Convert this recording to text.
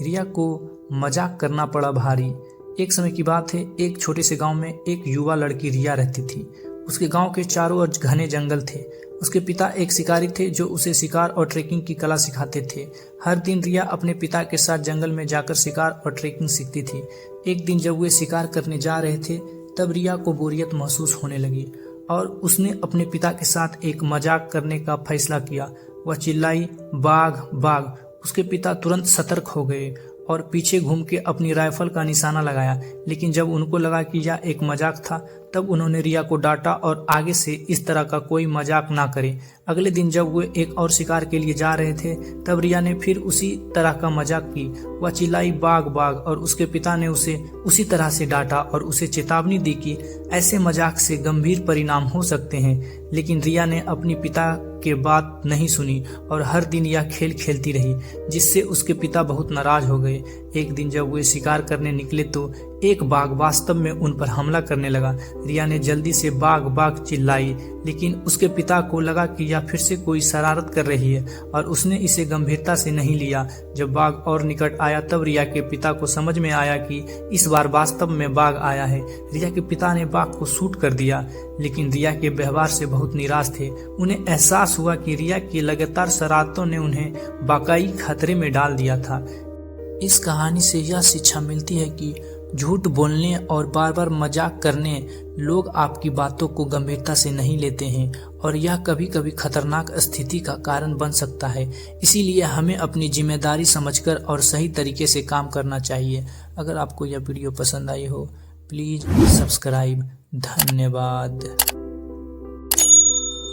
रिया को मजाक करना पड़ा भारी। एक समय की बात है, एक छोटे से गांव में एक युवा लड़की रिया रहती थी। उसके गांव के चारों ओर घने जंगल थे। उसके पिता एक शिकारी थे जो उसे शिकार और ट्रेकिंग की कला सिखाते थे। हर दिन रिया अपने पिता के साथ जंगल में जाकर शिकार और ट्रेकिंग सीखती थी। एक दिन जब वे शिकार करने जा रहे थे तब रिया को बोरियत महसूस होने लगी और उसने अपने पिता के साथ एक मजाक करने का फैसला किया। वह चिल्लाई, बाघ बाघ। उसके पिता तुरंत सतर्क हो गए और पीछे घूम के अपनी राइफल का निशाना लगाया, लेकिन जब उनको लगा कि यह एक मजाक था तब उन्होंने रिया को डांटा और आगे से इस तरह का कोई मजाक ना करे। अगले दिन जब वे एक और शिकार के लिए जा रहे थे तब रिया ने फिर उसी तरह का मजाक की। वह चिल्लाई, बाघ बाघ, और उसके पिता ने उसे उसी तरह से डांटा और उसे चेतावनी दी कि ऐसे मजाक से गंभीर परिणाम हो सकते हैं। लेकिन रिया ने अपनी पिता की बात नहीं सुनी और हर दिन यह खेल खेलती रही, जिससे उसके पिता बहुत नाराज हो गए। एक दिन जब वे शिकार करने निकले तो एक बाघ वास्तव में उन पर हमला करने लगा। रिया ने जल्दी से बाघ बाघ चिल्लाई, लेकिन उसके पिता को लगा कि यह फिर से कोई शरारत कर रही है और उसने इसे गंभीरता से नहीं लिया। जब बाघ और निकट आया तब रिया के पिता को समझ में आया कि इस बार वास्तव में बाघ आया है। रिया के पिता ने बाघ को शूट कर दिया, लेकिन रिया के व्यवहार से बहुत निराश थे। उन्हें एहसास हुआ कि रिया की लगातार शरारतों ने उन्हें वाकई खतरे में डाल दिया था। इस कहानी से यह शिक्षा मिलती है कि झूठ बोलने और बार बार मजाक करने लोग आपकी बातों को गंभीरता से नहीं लेते हैं और यह कभी कभी खतरनाक स्थिति का कारण बन सकता है। इसीलिए हमें अपनी जिम्मेदारी समझकर और सही तरीके से काम करना चाहिए। अगर आपको यह वीडियो पसंद आई हो प्लीज़ सब्सक्राइब। धन्यवाद।